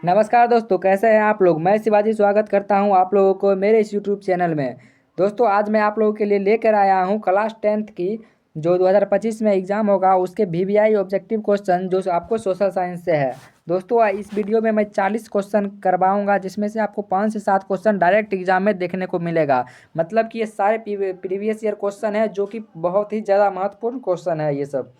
नमस्कार दोस्तों, कैसे हैं आप लोग। मैं शिवाजी स्वागत करता हूं आप लोगों को मेरे इस यूट्यूब चैनल में। दोस्तों, आज मैं आप लोगों के लिए लेकर आया हूं क्लास 10th की जो 2025 में एग्ज़ाम होगा उसके वीवीआई ऑब्जेक्टिव क्वेश्चन जो आपको सोशल साइंस से है। दोस्तों, इस वीडियो में मैं 40 क्वेश्चन करवाऊंगा जिसमें से आपको 5 से 7 क्वेश्चन डायरेक्ट एग्जाम में देखने को मिलेगा। मतलब कि ये सारे प्रीवियस ईयर क्वेश्चन है जो कि बहुत ही ज़्यादा महत्वपूर्ण क्वेश्चन है ये सब।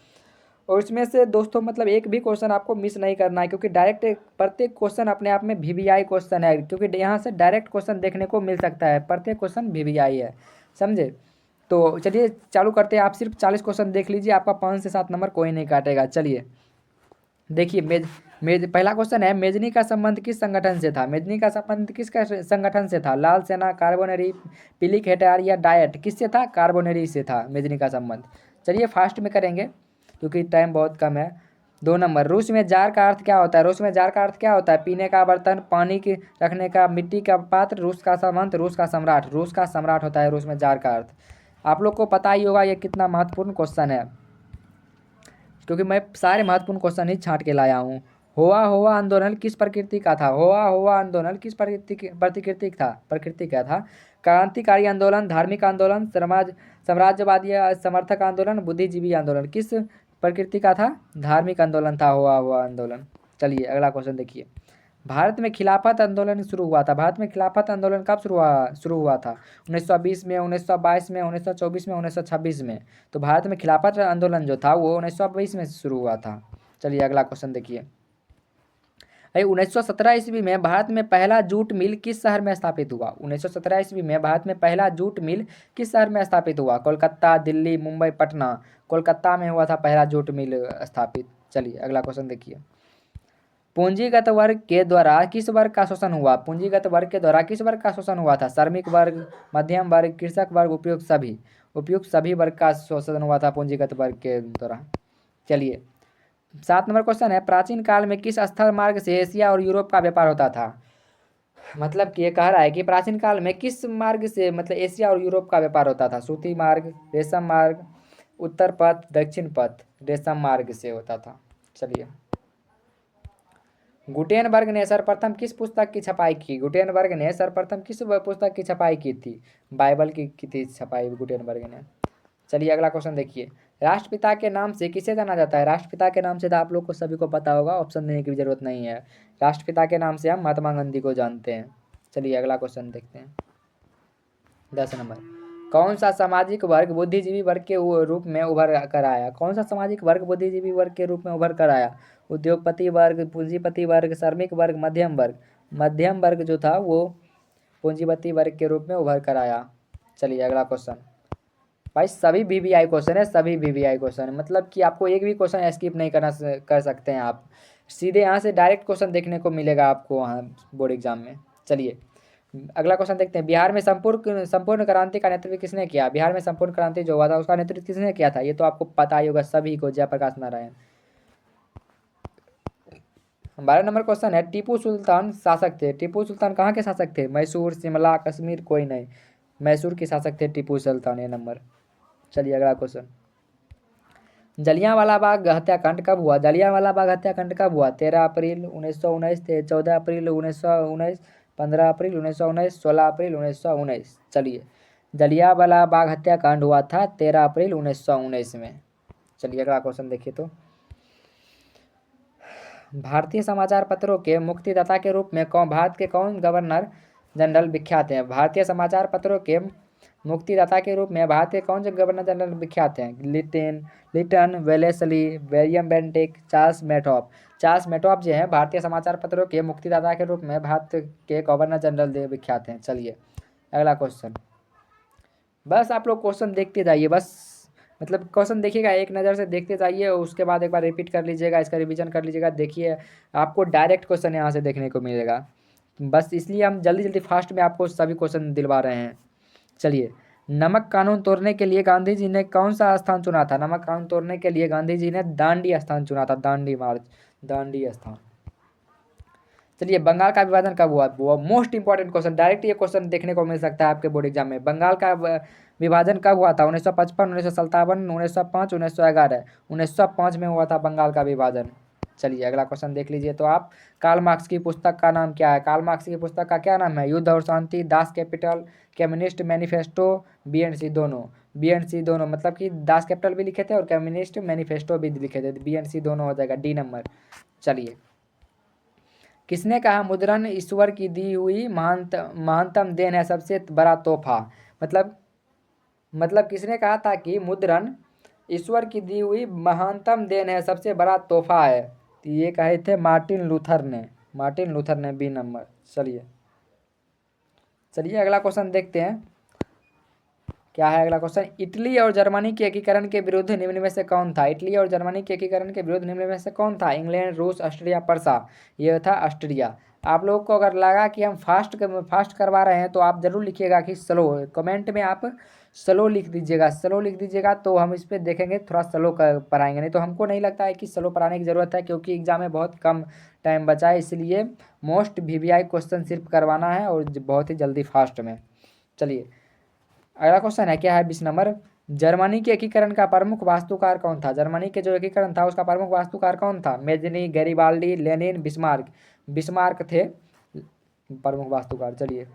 और इसमें से दोस्तों मतलब एक भी क्वेश्चन आपको मिस नहीं करना है, क्योंकि डायरेक्ट प्रत्येक क्वेश्चन अपने आप में वीवीआई क्वेश्चन है, क्योंकि यहाँ से डायरेक्ट क्वेश्चन देखने को मिल सकता है। प्रत्येक क्वेश्चन वीवीआई है, समझे। तो चलिए चालू करते हैं। आप सिर्फ 40 क्वेश्चन देख लीजिए, आपका 5 से 7 नंबर कोई नहीं काटेगा। चलिए देखिए, मेज मेज पहला क्वेश्चन है, मेजनी का संबंध किस संगठन से था। मेजनी का संबंध संगठन से था। लाल सेना, कार्बोनरी, पिलिक हेटार या डायट, किससे था। कार्बोनरी से था मेजनी का संबंध। चलिए फास्ट में करेंगे क्योंकि टाइम बहुत कम है। 2 नंबर, रूस में जार का अर्थ क्या होता है। रूस में जार का अर्थ क्या होता है। पीने का बर्तन, पानी की रखने का, मिट्टी का पात्र, रूस का सामंत, रूस का सम्राट। रूस का सम्राट होता है रूस में जार का अर्थ। आप लोग को पता ही होगा ये कितना महत्वपूर्ण क्वेश्चन है, क्योंकि मैं सारे महत्वपूर्ण क्वेश्चन ही छांट के लाया हूँ। होआ होआ आंदोलन किस प्रकृति का था। होआ होआ आंदोलन किस प्रतिकृति था, प्रकृति का था। क्रांतिकारी आंदोलन, धार्मिक आंदोलन, साम्राज्यवादी समर्थक आंदोलन, बुद्धिजीवी आंदोलन, किस प्रकृति का था। धार्मिक आंदोलन था हुआ हुआ आंदोलन। चलिए अगला क्वेश्चन देखिए। भारत में खिलाफत आंदोलन शुरू हुआ था। भारत में खिलाफत आंदोलन कब शुरू हुआ था। 1920 में, 1922 में, 1924 में, 1926 में। तो भारत में खिलाफत आंदोलन जो था वो 1920 में शुरू हुआ था। चलिए अगला क्वेश्चन देखिए। 1917 ईस्वी में भारत में पहला जूट मिल किस शहर में स्थापित हुआ। 1917 ईस्वी में भारत में पहला जूट मिल किस शहर में स्थापित हुआ। कोलकाता, दिल्ली, मुंबई, पटना। कोलकाता में हुआ था पहला जूट मिल स्थापित। चलिए अगला क्वेश्चन देखिए। पूंजीगत वर्ग के द्वारा किस वर्ग का शोषण हुआ। पूंजीगत वर्ग के द्वारा किस वर्ग का शोषण हुआ था। श्रमिक वर्ग, मध्यम वर्ग, कृषक वर्ग, उपयुक्त सभी वर्ग का शोषण हुआ था पूंजीगत वर्ग के द्वारा। चलिए 7 नंबर क्वेश्चन है, प्राचीन काल में किस स्थल मार्ग से एशिया और यूरोप का व्यापार होता था। मतलब कि ये कह रहा है कि प्राचीन काल में किस मार्ग से मतलब एशिया और यूरोप का व्यापार होता था। सूती मार्ग, रेशम मार्ग, उत्तर पथ, दक्षिण पथ। रेशम मार्ग से होता था। चलिए, गुटेनबर्ग ने सर्वप्रथम किस पुस्तक की छपाई की। गुटेनबर्ग ने सर्वप्रथम किस पुस्तक की छपाई की थी। बाइबल की थी छपाई गुटेनबर्ग ने। चलिए अगला क्वेश्चन देखिए। राष्ट्रपिता के नाम से किसे जाना जाता है। राष्ट्रपिता के नाम से तो आप लोग को सभी को पता होगा, ऑप्शन देने की भी जरूरत नहीं है। राष्ट्रपिता के नाम से हम महात्मा गांधी को जानते हैं। चलिए अगला क्वेश्चन देखते हैं। 10 नंबर, कौन सा सामाजिक वर्ग बुद्धिजीवी वर्ग के रूप में उभर कर आया। कौन सा सामाजिक वर्ग बुद्धिजीवी वर्ग के रूप में उभर कर आया। उद्योगपति वर्ग, पूंजीपति वर्ग, श्रमिक वर्ग, मध्यम वर्ग। मध्यम वर्ग जो था वो पूंजीपति वर्ग के रूप में उभर कर आया। चलिए अगला क्वेश्चन। भाई सभी वीवीआई क्वेश्चन है, सभी वीवीआई क्वेश्चन है, मतलब कि आपको एक भी क्वेश्चन स्किप नहीं कर सकते हैं आप। सीधे यहाँ से डायरेक्ट क्वेश्चन देखने को मिलेगा आपको वहाँ बोर्ड एग्जाम में। चलिए अगला क्वेश्चन देखते हैं। बिहार में संपूर्ण संपूर्ण क्रांति का नेतृत्व किसने किया। बिहार में संपूर्ण क्रांति जो हुआ था उसका नेतृत्व किसने किया था। ये तो आपको पता ही होगा सभी को, जयप्रकाश नारायण। 12 नंबर क्वेश्चन है, टीपू सुल्तान शासक थे। टीपू सुल्तान कहाँ के शासक थे। मैसूर, शिमला, कश्मीर, कोई नहीं। मैसूर के शासक थे टीपू सुल्तान, ये नंबर। चलिए अगला क्वेश्चन। जलियांवाला बाग हत्याकांड कब हुआ। जलियांवाला बाग हत्याकांड कब हुआ। 13 अप्रैल 1919, 14 अप्रैल 1919, 15 अप्रैल 1919, 16 अप्रैल 1919। चलिए जलियांवाला बाग हत्याकांड हुआ था 13 अप्रैल 1919 में। चलिए अगला क्वेश्चन देखिए। तो भारतीय समाचार पत्रों के मुक्तिदाता के रूप में भारत के कौन गवर्नर जनरल विख्यात हैं। भारतीय समाचार पत्रों के मुक्तिदाता के रूप में भारत के कौन से गवर्नर जनरल विख्यात हैं। Lytton, Wellesley, William Bentinck, Charles Metcalfe. Charles Metcalfe जो है भारतीय समाचार पत्रों के मुक्तिदाता के रूप में भारत के गवर्नर जनरल विख्यात हैं। चलिए अगला क्वेश्चन। बस आप लोग क्वेश्चन देखते जाइए, बस मतलब क्वेश्चन देखिएगा, एक नज़र से देखते जाइए, उसके बाद एक बार रिपीट कर लीजिएगा, इसका रिवीजन कर लीजिएगा। देखिए आपको डायरेक्ट क्वेश्चन यहाँ से देखने को मिलेगा। बस इसलिए हम जल्दी जल्दी फास्ट में आपको सभी क्वेश्चन दिलवा रहे हैं। चलिए, नमक कानून तोड़ने के लिए गांधी जी ने कौन सा स्थान चुना था। नमक कानून तोड़ने के लिए गांधी जी ने दांडी स्थान चुना था। दांडी मार्च, दांडी स्थान। चलिए, बंगाल का विभाजन कब हुआ। वो मोस्ट इंपॉर्टेंट क्वेश्चन, डायरेक्ट ये क्वेश्चन देखने को मिल सकता है आपके बोर्ड एग्जाम में। बंगाल का विभाजन कब हुआ था। 1955, 1957, 1905, 1911। 1905 में हुआ था बंगाल का विभाजन। चलिए अगला क्वेश्चन देख लीजिए तो आप। कार्ल मार्क्स की पुस्तक का नाम क्या है? कार्ल मार्क्स की पुस्तक का क्या नाम है? युद्ध और शांति, Das Kapital, Communist Manifesto, B and C दोनों। बी एंड सी दोनों मतलब कि दास कैपिटल भी लिखे थे और कम्युनिस्ट मैनिफेस्टो भी लिखे थे, बी एंड सी दोनों हो जाएगा, डी नंबर। चलिए, किसने कहा मुद्रण ईश्वर की दी हुई महानतम देन है, सबसे बड़ा तोहफा? मतलब किसने कहा था कि मुद्रण ईश्वर की दी हुई महानतम देन है, सबसे बड़ा तोहफा है? तो ये कहे थे मार्टिन लूथर ने। मार्टिन लूथर ने, बी नंबर। चलिए चलिए अगला क्वेश्चन देखते हैं क्या है अगला क्वेश्चन। इटली और जर्मनी के एकीकरण के विरुद्ध निम्न में से कौन था? इटली और जर्मनी के एकीकरण के विरुद्ध निम्न में से कौन था? इंग्लैंड, रूस, ऑस्ट्रिया, पर्सा। ये था ऑस्ट्रिया। आप लोगों को अगर लगा कि हम फास्ट करवा रहे हैं तो आप जरूर लिखिएगा कि स्लो, कमेंट में आप स्लो लिख दीजिएगा। स्लो लिख दीजिएगा तो हम इस पर देखेंगे, थोड़ा स्लो कर पढ़ाएंगे। नहीं तो हमको नहीं लगता है कि स्लो पढ़ाने की ज़रूरत है, क्योंकि एग्जाम में बहुत कम टाइम बचा है, इसलिए मोस्ट वीवीआई क्वेश्चन सिर्फ करवाना है और बहुत ही जल्दी फास्ट में। चलिए अगला क्वेश्चन है क्या है, 20 नंबर। जर्मनी के एकीकरण का प्रमुख वास्तुकार कौन था? जर्मनी के जो एकीकरण था उसका प्रमुख वास्तुकार कौन था? Mazzini, Garibaldi, Lenin, Bismarck. Bismarck थे प्रमुख वास्तुकार। चलिए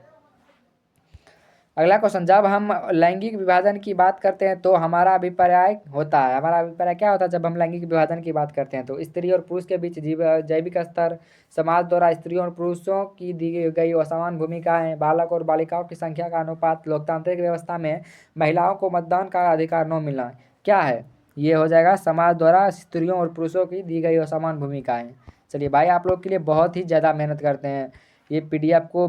अगला क्वेश्चन। जब हम लैंगिक विभाजन की बात करते हैं तो हमारा अभिप्राय होता है, हमारा अभिप्राय क्या होता है जब हम लैंगिक विभाजन की बात करते हैं? तो स्त्री और पुरुष के बीच जैविक स्तर, समाज द्वारा स्त्रियों और पुरुषों की दी गई असमान भूमिकाएं, बालक और बालिकाओं की संख्या का अनुपात, लोकतांत्रिक व्यवस्था में महिलाओं को मतदान का अधिकार न मिलना। क्या है? ये हो जाएगा समाज द्वारा स्त्रियों और पुरुषों की दी गई असमान भूमिकाएं। चलिए भाई, आप लोग के लिए बहुत ही ज़्यादा मेहनत करते हैं। ये पीडीएफ को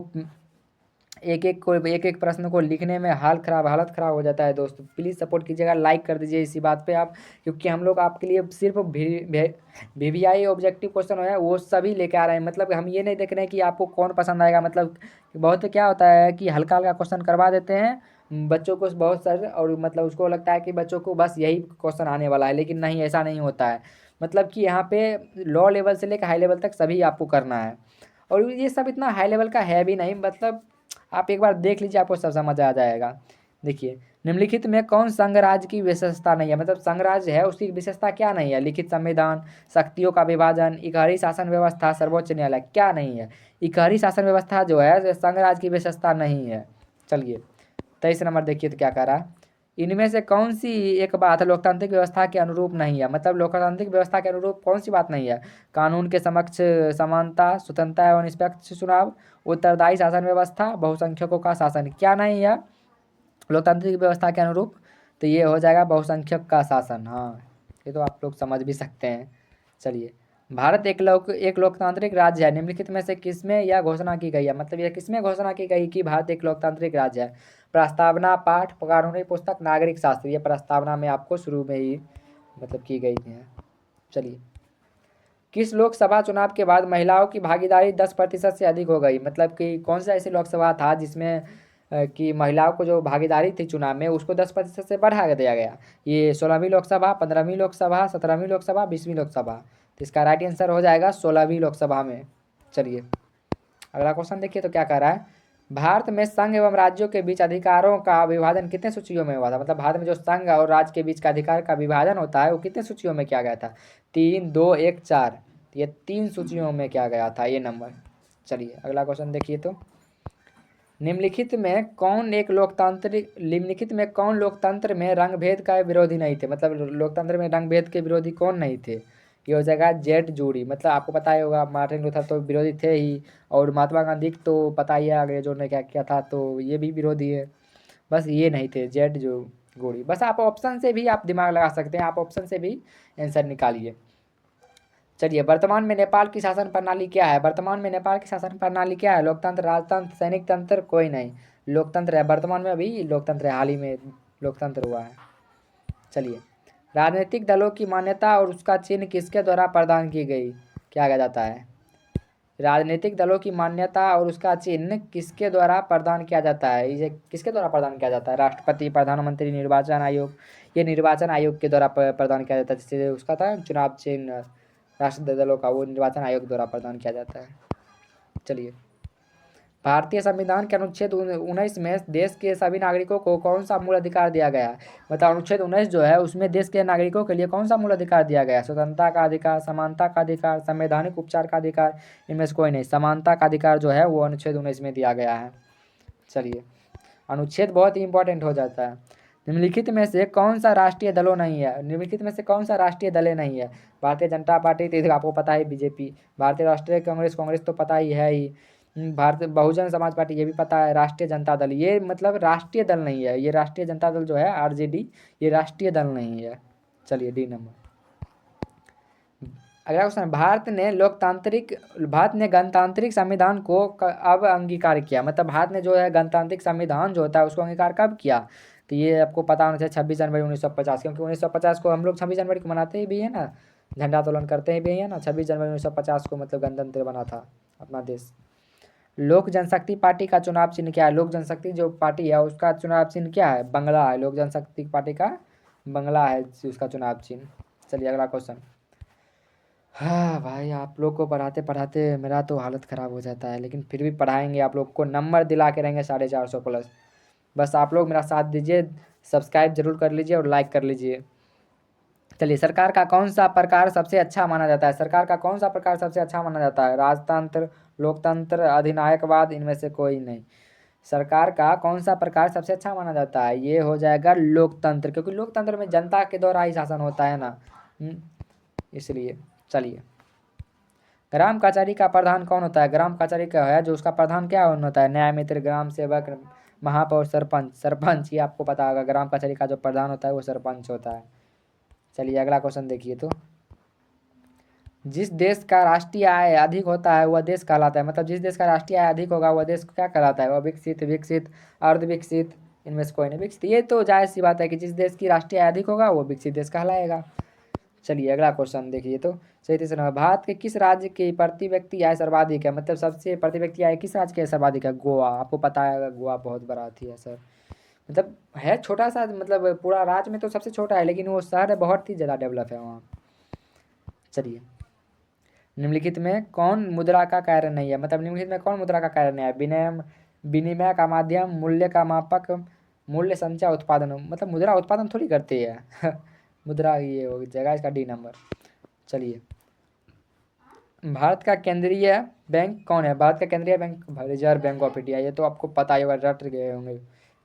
एक एक प्रश्न को लिखने में हालत ख़राब हो जाता है। दोस्तों प्लीज़ सपोर्ट कीजिएगा, लाइक कर दीजिए इसी बात पे आप, क्योंकि हम लोग आपके लिए सिर्फ वीवीआई ऑब्जेक्टिव क्वेश्चन है वो सभी लेके आ रहे हैं। मतलब हम ये नहीं देख रहे हैं कि आपको कौन पसंद आएगा। मतलब बहुत क्या होता है कि हल्का हल्का क्वेश्चन करवा देते हैं बच्चों को बहुत सारे, और मतलब उसको लगता है कि बच्चों को बस यही क्वेश्चन आने वाला है, लेकिन नहीं, ऐसा नहीं होता है। मतलब कि यहाँ पे लो लेवल से लेकर हाई लेवल तक सभी आपको करना है, और ये सब इतना हाई लेवल का है भी नहीं। मतलब आप एक बार देख लीजिए, आपको सब समझ आ जाएगा। देखिए, निम्नलिखित में कौन संघराज्य की विशेषता नहीं है? मतलब संघराज्य है उसकी विशेषता क्या नहीं है? लिखित संविधान, शक्तियों का विभाजन, इकहरी शासन व्यवस्था, सर्वोच्च न्यायालय। क्या नहीं है? इकहरी शासन व्यवस्था जो है संघराज्य की विशेषता नहीं है। चलिए 23 नंबर देखिए तो क्या कह रहा है। इनमें से कौन सी एक बात लोकतांत्रिक व्यवस्था के अनुरूप नहीं है? मतलब लोकतांत्रिक व्यवस्था के अनुरूप कौन सी बात नहीं है? कानून के समक्ष समानता, स्वतंत्रता एवं निष्पक्ष चुनाव, उत्तरदायी शासन व्यवस्था, बहुसंख्यकों का शासन। क्या नहीं है लोकतांत्रिक व्यवस्था के अनुरूप? तो ये हो जाएगा बहुसंख्यक का शासन। हाँ, ये तो आप लोग समझ भी सकते हैं। चलिए, भारत एक लोकतांत्रिक राज्य है, निम्नलिखित में से किसमें यह घोषणा की गई है? मतलब यह किसमें घोषणा की गई कि भारत एक लोकतांत्रिक राज्य है? प्रस्तावना, पाठ, कानूनी पुस्तक, नागरिक शास्त्र। ये प्रस्तावना में आपको शुरू में ही मतलब की गई है। चलिए, किस लोकसभा चुनाव के बाद महिलाओं की भागीदारी 10% से अधिक हो गई? मतलब कि कौन सा ऐसी लोकसभा था जिसमें कि महिलाओं को जो भागीदारी थी चुनाव में उसको 10% से बढ़ा दिया गया? ये 16वीं लोकसभा, 15वीं लोकसभा, 17वीं लोकसभा, 20वीं लोकसभा। तो इसका राइट आंसर हो जाएगा 16वीं लोकसभा में। चलिए अगला क्वेश्चन देखिए तो क्या कह रहा है। भारत में संघ एवं राज्यों के बीच अधिकारों का विभाजन कितने सूचियों में हुआ था? मतलब भारत में जो संघ और राज्य के बीच का अधिकार का विभाजन होता है वो कितने सूचियों में किया गया था? 3, 2, 1, 4। ये 3 सूचियों में किया गया था ये नंबर। चलिए अगला क्वेश्चन देखिए तो। निम्नलिखित में कौन लोकतंत्र में रंगभेद का विरोधी नहीं थे? मतलब लोकतंत्र में रंगभेद के विरोधी कौन नहीं थे? ये हो जाएगा जेड जूरी। मतलब आपको पता ही होगा मार्टिन लूथर तो विरोधी थे ही, और महात्मा गांधी तो पता ही है आगे जो ने क्या किया था, तो ये भी विरोधी है। बस ये नहीं थे, जेड जो गोरी। बस आप ऑप्शन से भी आप दिमाग लगा सकते हैं, आप ऑप्शन से भी आंसर निकालिए। चलिए, वर्तमान में नेपाल की शासन प्रणाली क्या है? वर्तमान में नेपाल की शासन प्रणाली क्या है? लोकतंत्र, राजतंत्र, सैनिक तंत्र? कोई नहीं, लोकतंत्र है। वर्तमान में अभी लोकतंत्र है, हाल ही में लोकतंत्र हुआ है। चलिए, राजनीतिक दलों की मान्यता और उसका चिन्ह किसके द्वारा प्रदान की गई क्या कहा जाता है? राजनीतिक दलों की मान्यता और उसका चिन्ह किसके द्वारा प्रदान किया जाता है? इसे किसके द्वारा प्रदान किया जाता है? राष्ट्रपति, प्रधानमंत्री, निर्वाचन आयोग? ये निर्वाचन आयोग के द्वारा प्रदान किया जाता है। जैसे उसका था चुनाव चिन्ह राष्ट्रीय दलों का, वो निर्वाचन आयोग द्वारा प्रदान किया जाता है। चलिए भारतीय संविधान के अनुच्छेद 19 में देश के सभी नागरिकों को कौन सा मूल अधिकार दिया गया है? मतलब अनुच्छेद 19 जो है उसमें देश के नागरिकों के लिए कौन सा मूल अधिकार दिया गया है? स्वतंत्रता का अधिकार, समानता का अधिकार, संवैधानिक उपचार का अधिकार, इनमें से कोई नहीं। समानता का अधिकार जो है वो अनुच्छेद 19 में दिया गया है। चलिए, अनुच्छेद बहुत ही इंपॉर्टेंट हो जाता है। निम्नलिखित में से कौन सा राष्ट्रीय दलों नहीं है? निम्नलिखित में से कौन सा राष्ट्रीय दलें नहीं है? भारतीय जनता पार्टी तो आपको पता है, बीजेपी। भारतीय राष्ट्रीय कांग्रेस, कांग्रेस तो पता ही है ही। भारतीय बहुजन समाज पार्टी, ये भी पता है। राष्ट्रीय जनता दल, ये मतलब राष्ट्रीय दल नहीं है। ये राष्ट्रीय जनता दल जो है आरजेडी, ये राष्ट्रीय दल नहीं है। चलिए, डी नंबर। अगला क्वेश्चन, भारत ने गणतांत्रिक संविधान को अब अंगीकार किया। मतलब भारत ने जो है गणतांत्रिक संविधान जो होता है उसको अंगीकार कब किया? तो ये आपको पता होना चाहिए 26 जनवरी 1950, क्योंकि 1950 को हम लोग 26 जनवरी को मनाते ही भी है ना, झंडा तोलन करते ही भी है ना। 26 जनवरी 1950 को मतलब गणतंत्र बना था अपना देश। लोक जनशक्ति पार्टी का चुनाव चिन्ह क्या है? लोक जनशक्ति जो पार्टी है उसका चुनाव चिन्ह क्या है? बंगला है। लोक जनशक्ति पार्टी का बंगला है उसका चुनाव चिन्ह। चलिए, अगला क्वेश्चन। हाँ भाई, आप लोग को पढ़ाते पढ़ाते मेरा तो हालत ख़राब हो जाता है, लेकिन फिर भी पढ़ाएंगे। आप लोग को नंबर दिला के रहेंगे 450 प्लस। बस आप लोग मेरा साथ दीजिए, सब्सक्राइब जरूर कर लीजिए और लाइक कर लीजिए। चलिए, सरकार का कौन सा प्रकार सबसे अच्छा माना जाता है? सरकार का कौन सा प्रकार सबसे अच्छा माना जाता है? राजतंत्र, लोकतंत्र, अधिनायकवाद, इनमें से कोई नहीं। सरकार का कौन सा प्रकार सबसे अच्छा माना जाता है? ये हो जाएगा लोकतंत्र, क्योंकि लोकतंत्र में जनता के द्वारा ही शासन होता है ना, इसलिए। चलिए, ग्राम कचहरी का प्रधान कौन होता है? ग्राम कचहरी का है जो उसका प्रधान क्या होता है? न्याय मित्र, ग्राम सेवक, महापौर, सरपंच। सरपंच, ये आपको पता होगा। ग्राम कचहरी का जो प्रधान होता है वो सरपंच होता है। चलिए, अगला क्वेश्चन देखिए तो, जिस देश का राष्ट्रीय आय अधिक होता है वह देश कहलाता है। मतलब जिस देश का राष्ट्रीय आय अधिक होगा वह देश क्या कहलाता है? वह विकसित, विकसित, अर्ध विकसित, इनमें से कोई नहीं। विकसित, ये तो जायज़ सी बात है कि जिस देश की राष्ट्रीय आय अधिक होगा वो विकसित देश कहलाएगा। चलिए, अगला क्वेश्चन देखिए तो, सही तीसरा नंबर, भारत के किस राज्य की प्रति व्यक्ति आय सर्वाधिक है? मतलब सबसे प्रति व्यक्ति आय किस राज्य की सर्वाधिक है? गोवा। आपको पता है गोवा बहुत बड़ा थी है सर, मतलब है छोटा सा, मतलब पूरा राज्य में तो सबसे छोटा है, लेकिन वो शहर बहुत ही ज़्यादा डेवलप है वहाँ। चलिए, निम्नलिखित में कौन मुद्रा का कार्य नहीं है? मतलब निम्नलिखित में कौन मुद्रा का कार्य नहीं है? विनिमय का माध्यम, मूल्य का मापक, मूल्य संचय, उत्पादन। मतलब मुद्रा उत्पादन थोड़ी करती है मुद्रा ये हो जाएगा इसका डी नंबर। चलिए, भारत का केंद्रीय बैंक कौन है? भारत का केंद्रीय bank reserve bank of India. ये तो आपको पता ही होगा, रट गए होंगे।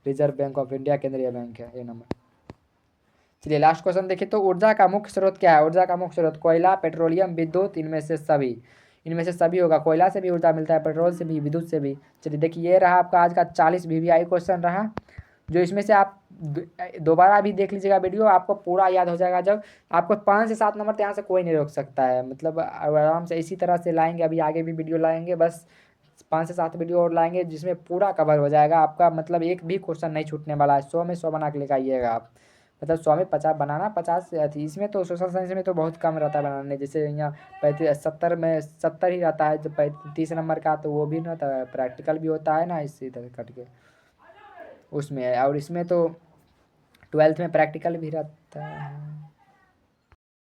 रिजर्व बैंक ऑफ इंडिया केंद्रीय बैंक है, ये नंबर। चलिए, लास्ट क्वेश्चन देखिए तो, ऊर्जा का मुख्य स्रोत क्या है? ऊर्जा का मुख्य स्रोत कोयला, पेट्रोलियम, विद्युत, इनमें से सभी। इनमें से सभी होगा। कोयला से भी ऊर्जा मिलता है, पेट्रोल से भी, विद्युत से भी। चलिए देखिए, ये रहा आपका आज का 40 वीवीआई क्वेश्चन रहा, जो इसमें से आप दोबारा भी देख लीजिएगा वीडियो, आपको पूरा याद हो जाएगा। जब आपको 5 से 7 नंबर तो यहाँ से कोई नहीं रोक सकता है। मतलब आराम से इसी तरह से लाएंगे, अभी आगे भी वीडियो लाएंगे, बस 5 से 7 वीडियो और लाएंगे जिसमें पूरा कवर हो जाएगा आपका। मतलब एक भी क्वेश्चन नहीं छूटने वाला है। 100 में 100 बना के लेकर आइएगा आप। मतलब 100 में 50 बनाना, 50 अथी। इसमें तो सोशल साइंस में तो बहुत कम रहता है बनाने, जैसे यहाँ 70 में 70 ही रहता है। जब 30 नंबर का तो वो भी नहीं होता है, प्रैक्टिकल भी होता है ना, इसी तरह कट के उसमें है। और इसमें तो 12th में प्रैक्टिकल भी रहता है।